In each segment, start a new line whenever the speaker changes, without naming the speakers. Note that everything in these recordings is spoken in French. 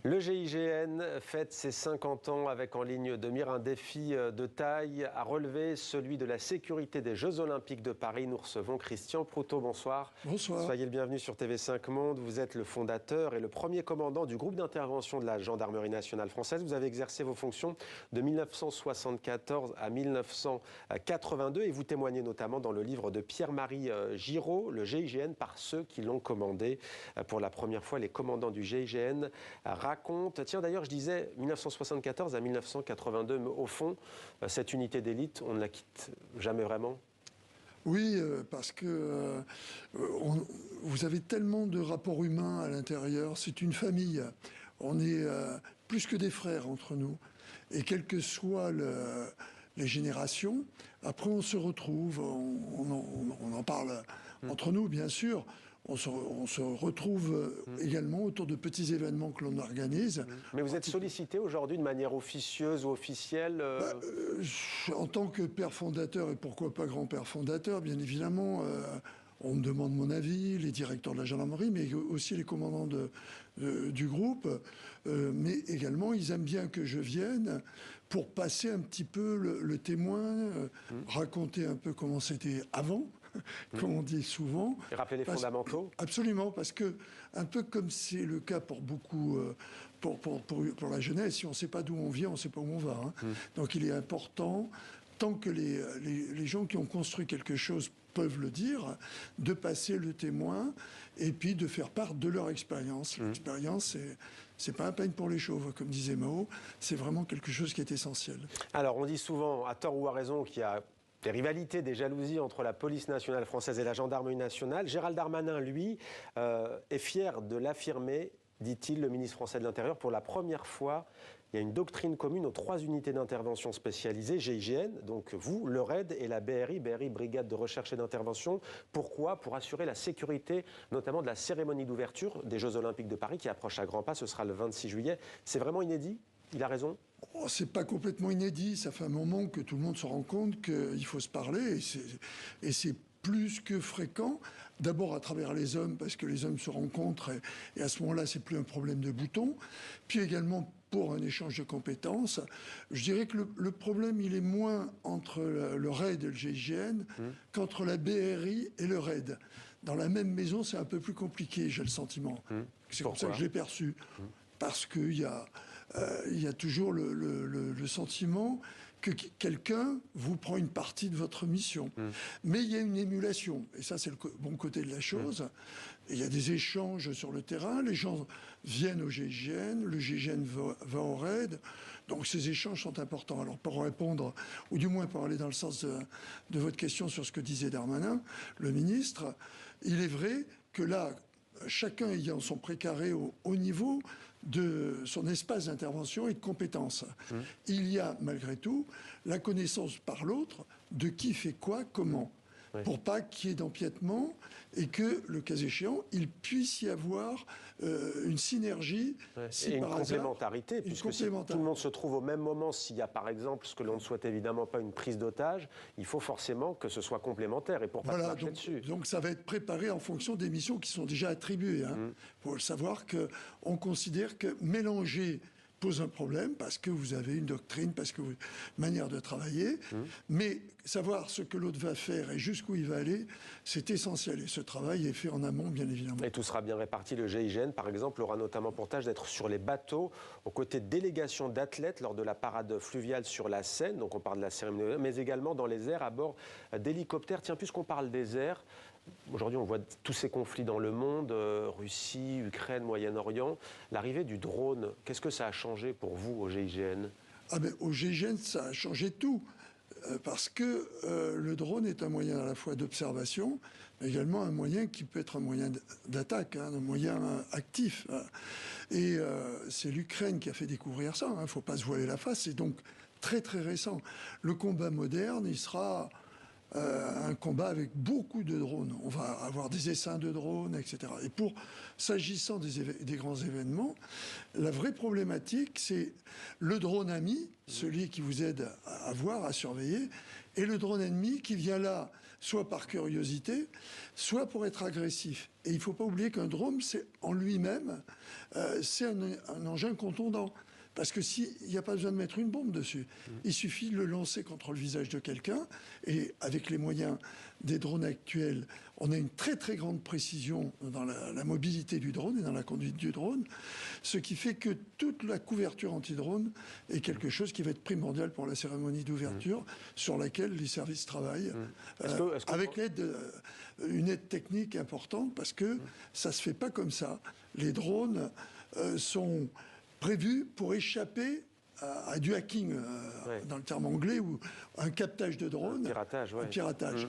Le GIGN fête ses 50 ans avec en ligne de mire un défi de taille à relever, celui de la sécurité des Jeux Olympiques de Paris. Nous recevons Christian Proutot, bonsoir.
Bonsoir.
Soyez le bienvenu sur TV5 Monde. Vous êtes le fondateur et le premier commandant du groupe d'intervention de la Gendarmerie nationale française. Vous avez exercé vos fonctions de 1974 à 1982 et vous témoignez notamment dans le livre de Pierre-Marie Giraud, le GIGN par ceux qui l'ont commandé. Pour la première fois, les commandants du GIGN raconte. Tiens, d'ailleurs, je disais 1974 à 1982, mais au fond, cette unité d'élite, on ne la quitte jamais vraiment.
Oui, parce que vous avez tellement de rapports humains à l'intérieur. C'est une famille. On est plus que des frères entre nous. Et quelles que soient les générations, après on se retrouve, on en parle entre nous, bien sûr. On se retrouve également autour de petits événements que l'on organise.
Mais vous êtes sollicité aujourd'hui de manière officieuse ou officielle
En tant que père fondateur, et pourquoi pas grand-père fondateur, bien évidemment, on me demande mon avis, les directeurs de la gendarmerie, mais aussi les commandants du groupe. Mais également, ils aiment bien que je vienne pour passer un petit peu le témoin, raconter un peu comment c'était avant, comme on dit souvent.
Et rappeler les fondamentaux.
Absolument, parce que, un peu comme c'est le cas pour beaucoup, pour la jeunesse, si on ne sait pas d'où on vient, on ne sait pas où on va. Hein. Donc il est important, tant que les gens qui ont construit quelque chose peuvent le dire, de passer le témoin et puis de faire part de leur expérience. L'expérience, c'est pas un pain pour les chauves, comme disait Mao, c'est vraiment quelque chose qui est essentiel.
Alors, on dit souvent, à tort ou à raison, qu'il y a des rivalités, des jalousies entre la police nationale française et la gendarmerie nationale. Gérald Darmanin, lui, est fier de l'affirmer, dit-il, le ministre français de l'Intérieur. Pour la première fois, il y a une doctrine commune aux 3 unités d'intervention spécialisées, GIGN, donc vous, le RAID et la BRI, Brigade de recherche et d'intervention. Pourquoi ? Pour assurer la sécurité, notamment de la cérémonie d'ouverture des Jeux Olympiques de Paris, qui approche à grands pas, ce sera le 26 juillet. C'est vraiment inédit ? Il a raison ?
C'est pas complètement inédit, ça fait un moment que tout le monde se rend compte qu'il faut se parler, et c'est plus que fréquent, d'abord à travers les hommes, parce que les hommes se rencontrent, et à ce moment-là, c'est plus un problème de boutons, puis également pour un échange de compétences. Je dirais que le problème, il est moins entre le RAID et le GIGN qu'entre la BRI et le RAID. Dans la même maison, c'est un peu plus compliqué, j'ai le sentiment. C'est comme ça que je l'ai perçu. Parce qu'il y a toujours le sentiment que quelqu'un vous prend une partie de votre mission. Mais il y a une émulation, et ça c'est le bon côté de la chose. Et il y a des échanges sur le terrain, les gens viennent au GIGN, le GIGN va au RAID, donc ces échanges sont importants. Alors pour répondre, ou du moins pour aller dans le sens de votre question sur ce que disait Darmanin, le ministre, il est vrai que là, chacun ayant son précaré au haut niveau de son espace d'intervention et de compétences. Il y a, malgré tout, la connaissance par l'autre de qui fait quoi, comment. Pour pas qu'il y ait d'empiètement et que, le cas échéant, il puisse y avoir une synergie.
Et une complémentarité, puisque si tout le monde se trouve au même moment, s'il y a par exemple, ce que l'on ne souhaite évidemment pas, une prise d'otage, il faut forcément que ce soit complémentaire et pour pas se marcher dessus.
Donc ça va être préparé en fonction des missions qui sont déjà attribuées. Il faut le savoir qu'on considère que mélanger pose un problème parce que vous avez une doctrine, parce que vous avez une manière de travailler, mais savoir ce que l'autre va faire et jusqu'où il va aller, c'est essentiel. Et ce travail est fait en amont, bien évidemment.
Et tout sera bien réparti. Le GIGN, par exemple, aura notamment pour tâche d'être sur les bateaux, aux côtés de délégations d'athlètes lors de la parade fluviale sur la Seine, donc on parle de la cérémonie, mais également dans les airs à bord d'hélicoptères. Tiens, puisqu'on parle des airs, aujourd'hui, on voit tous ces conflits dans le monde, Russie, Ukraine, Moyen-Orient. L'arrivée du drone, qu'est-ce que ça a changé pour vous au GIGN ?
Au GIGN, ça a changé tout. Parce que le drone est un moyen à la fois d'observation, mais également un moyen qui peut être un moyen d'attaque, un moyen actif. Et c'est l'Ukraine qui a fait découvrir ça. Il ne faut pas se voiler la face. C'est donc très très récent. Le combat moderne, il sera un combat avec beaucoup de drones. On va avoir des essaims de drones, etc. Et s'agissant des grands événements, la vraie problématique, c'est le drone ami, celui qui vous aide à voir, à surveiller, et le drone ennemi qui vient là soit par curiosité, soit pour être agressif. Et il ne faut pas oublier qu'un drone, c'est en lui-même, c'est un engin contondant. Parce que s'il n'y a pas besoin de mettre une bombe dessus, il suffit de le lancer contre le visage de quelqu'un. Et avec les moyens des drones actuels, on a une très très grande précision dans la mobilité du drone et dans la conduite du drone, ce qui fait que toute la couverture anti-drone est quelque chose qui va être primordial pour la cérémonie d'ouverture, sur laquelle les services travaillent, avec une aide technique importante, parce que ça ne se fait pas comme ça. Les drones sont prévu pour échapper à du hacking, dans le terme anglais, ou un captage de drones.
Un piratage, oui.
Un piratage.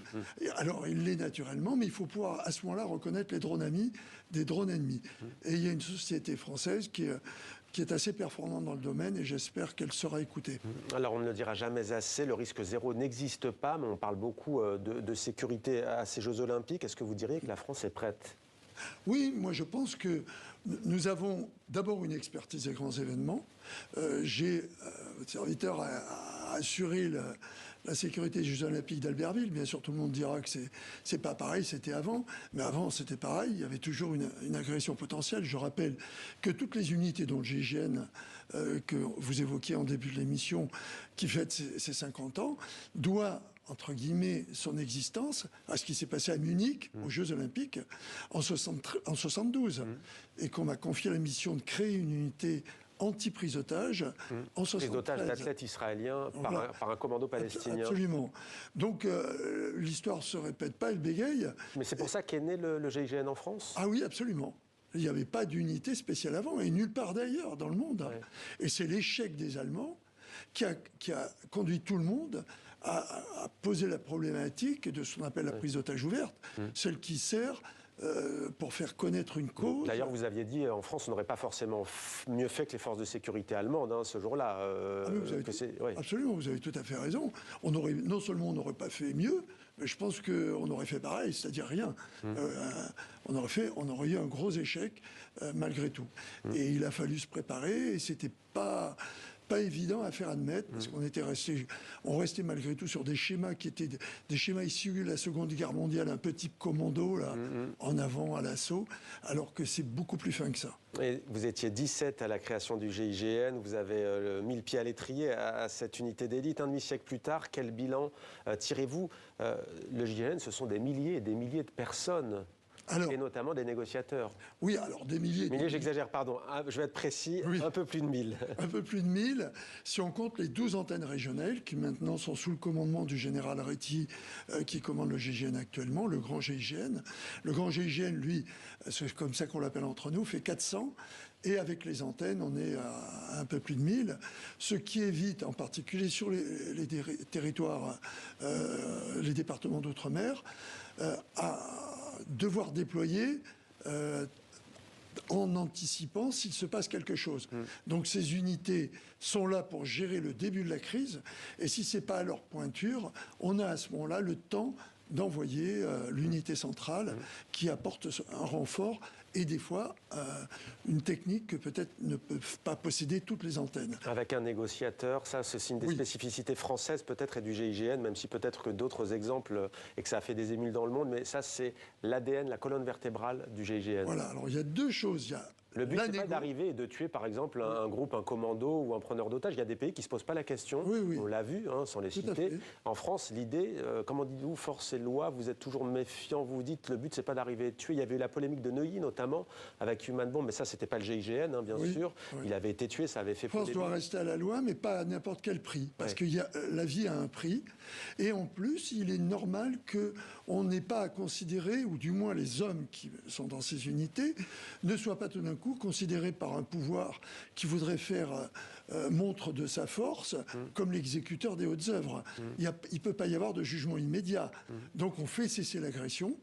Alors, il l'est naturellement, mais il faut pouvoir, à ce moment-là, reconnaître les drones amis des drones ennemis. Et il y a une société française qui est assez performante dans le domaine, et j'espère qu'elle sera écoutée.
Alors, on ne le dira jamais assez, le risque zéro n'existe pas, mais on parle beaucoup de sécurité à ces Jeux Olympiques. Est-ce que vous diriez que la France est prête ?
Oui, moi je pense que nous avons d'abord une expertise des grands événements. J'ai, votre serviteur, a assuré la sécurité des Jeux Olympiques d'Albertville. Bien sûr, tout le monde dira que c'est pas pareil, c'était avant. Mais avant, c'était pareil. Il y avait toujours une agression potentielle. Je rappelle que toutes les unités, dont le GIGN, que vous évoquiez en début de l'émission, qui fête ses 50 ans, doit, entre guillemets, son existence à ce qui s'est passé à Munich, aux Jeux Olympiques, en 72, et qu'on m'a confié la mission de créer une unité anti-prise d'otage en 73.
Prise d'otage d'athlètes israéliens par un commando palestinien.
Absolument. Donc l'histoire ne se répète pas, elle bégaye.
Mais c'est pour ça qu'est né le GIGN en France ?
Ah oui, absolument. Il n'y avait pas d'unité spéciale avant, et nulle part d'ailleurs dans le monde. Ouais. Et c'est l'échec des Allemands qui a conduit tout le monde à poser la problématique de ce qu'on appelle la prise d'otage ouverte, celle qui sert pour faire connaître une cause.
D'ailleurs, vous aviez dit, en France, on n'aurait pas forcément mieux fait que les forces de sécurité allemandes, ce jour-là.
Absolument, vous avez tout à fait raison. Non seulement on n'aurait pas fait mieux, mais je pense qu'on aurait fait pareil, c'est-à-dire rien. On aurait eu un gros échec, malgré tout. Et il a fallu se préparer, et c'était pas évident à faire admettre, parce qu'on restait malgré tout sur des schémas qui étaient des schémas issus de la Seconde Guerre mondiale, un peu type commando, là, en avant à l'assaut, alors que c'est beaucoup plus fin que ça.
Et vous étiez 17 à la création du GIGN, vous avez mis le pied à l'étrier à cette unité d'élite. Un demi-siècle plus tard, quel bilan tirez-vous ? Le GIGN, ce sont des milliers et des milliers de personnes. Et notamment des négociateurs.
Oui, alors des milliers.
Milliers, j'exagère, pardon. Je vais être précis, oui. Un peu plus de 1000.
Un peu plus de 1000, si on compte les 12 antennes régionales qui maintenant sont sous le commandement du général Réty, qui commande le GIGN actuellement, le grand GIGN. Le grand GIGN, lui, c'est comme ça qu'on l'appelle entre nous, fait 400. Et avec les antennes, on est à un peu plus de 1000, ce qui évite, en particulier sur les territoires, les départements d'outre-mer, à devoir déployer en anticipant s'il se passe quelque chose. Donc ces unités sont là pour gérer le début de la crise, et si ce n'est pas à leur pointure, on a à ce moment-là le temps d'envoyer l'unité centrale qui apporte un renfort et des fois une technique que peut-être ne peuvent pas posséder toutes les antennes.
Avec un négociateur, ça c'est signe des spécificités françaises peut-être et du GIGN, même si peut-être que d'autres exemples et que ça a fait des émules dans le monde, mais ça c'est l'ADN, la colonne vertébrale du GIGN.
Voilà, alors il y a deux choses.
Le but, c'est pas d'arriver et de tuer, par exemple, un groupe, un commando ou un preneur d'otages. Il y a des pays qui ne se posent pas la question. On l'a vu, sans les citer. En France, l'idée, comment dites-vous, force et loi, vous êtes toujours méfiant. Vous vous dites, le but, c'est pas d'arriver et de tuer. Il y avait eu la polémique de Neuilly, notamment, avec Human Bomb, mais ça, c'était pas le GIGN, bien sûr. Il avait été tué, ça avait fait
polémique. La France doit rester à la loi, mais pas à n'importe quel prix. Parce que la vie a un prix. Et en plus, il est normal qu'on n'ait pas à considérer, ou du moins les hommes qui sont dans ces unités, ne soient pas tout d'un coup considérés par un pouvoir qui voudrait faire montre de sa force comme l'exécuteur des hautes œuvres. Il ne peut pas y avoir de jugement immédiat. Donc on fait cesser l'agression,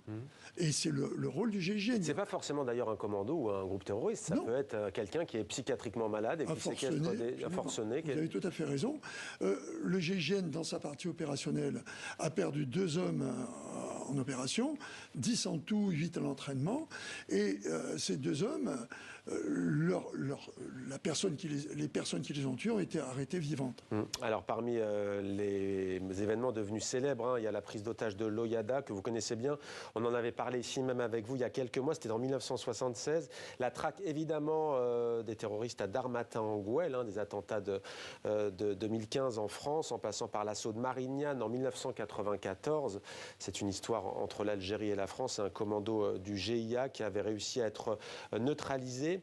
et c'est le rôle du GIGN.
C'est pas forcément d'ailleurs un commando ou un groupe terroriste, ça peut être quelqu'un qui est psychiatriquement malade et qui séquestre un forcené.
Vous avez tout à fait raison. Le GIGN, dans sa partie opérationnelle, a perdu 2 hommes en opération, 10 en tout, 8 à l'entraînement, et ces 2 hommes les personnes qui les ont tués ont été arrêtées vivantes.
Alors parmi les événements devenus célèbres, il y a la prise d'otage de l'Oyada que vous connaissez bien. On en avait parlé ici même avec vous il y a quelques mois, c'était en 1976. La traque évidemment des terroristes à Darmatin-en-Gouel, des attentats de 2015 en France, en passant par l'assaut de Marignane en 1994. C'est une histoire entre l'Algérie et la France, un commando du GIA qui avait réussi à être neutralisé.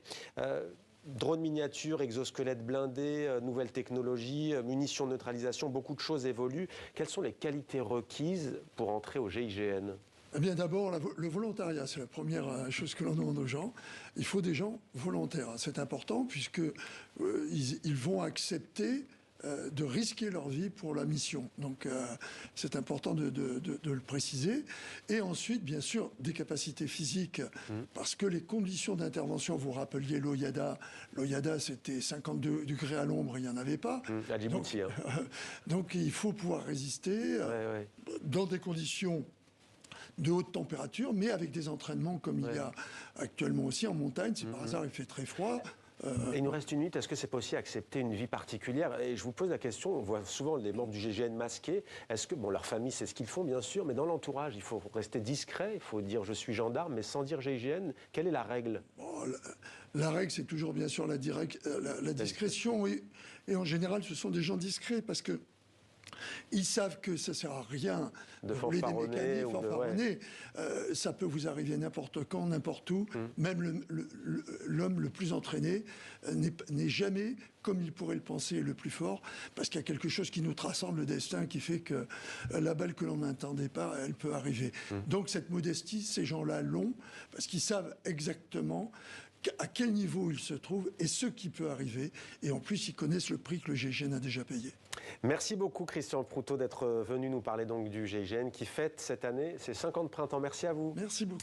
Drone miniature, exosquelette blindé, nouvelles technologies, munitions de neutralisation, beaucoup de choses évoluent. Quelles sont les qualités requises pour entrer au GIGN ?
Eh bien, d'abord, le volontariat, c'est la première chose que l'on demande aux gens. Il faut des gens volontaires. C'est important puisque ils vont accepter de risquer leur vie pour la mission. Donc, c'est important de le préciser. Et ensuite, bien sûr, des capacités physiques, parce que les conditions d'intervention, vous rappeliez l'Oyada. L'Oyada, c'était 52 degrés à l'ombre, il n'y en avait pas.
À Djibouti.
Donc, il faut pouvoir résister dans des conditions de haute température, mais avec des entraînements comme il y a actuellement aussi en montagne. Si par hasard il fait très froid.
Et il nous reste une minute. Est-ce que c'est possible d'accepter une vie particulière ? Et je vous pose la question, on voit souvent les membres du GIGN masqués. Est-ce que, leur famille, c'est ce qu'ils font, bien sûr, mais dans l'entourage, il faut rester discret, il faut dire je suis gendarme, mais sans dire GIGN. Quelle est la règle ?
La règle, c'est toujours, bien sûr, la discrétion. Et en général, ce sont des gens discrets, parce que ils savent que ça ne sert à rien
de fanfaronner.
Ça peut vous arriver n'importe quand, n'importe où. Même l'homme le plus entraîné n'est jamais, comme il pourrait le penser, le plus fort, parce qu'il y a quelque chose qui nous transcende le destin, qui fait que la balle que l'on n'attendait pas, elle peut arriver. Donc cette modestie, ces gens-là l'ont, parce qu'ils savent exactement à quel niveau ils se trouvent et ce qui peut arriver. Et en plus, ils connaissent le prix que le GIGN a déjà payé.
Merci beaucoup, Christian Proutot, d'être venu nous parler donc du GIGN qui fête cette année ses 50 printemps. Merci à vous.
Merci beaucoup.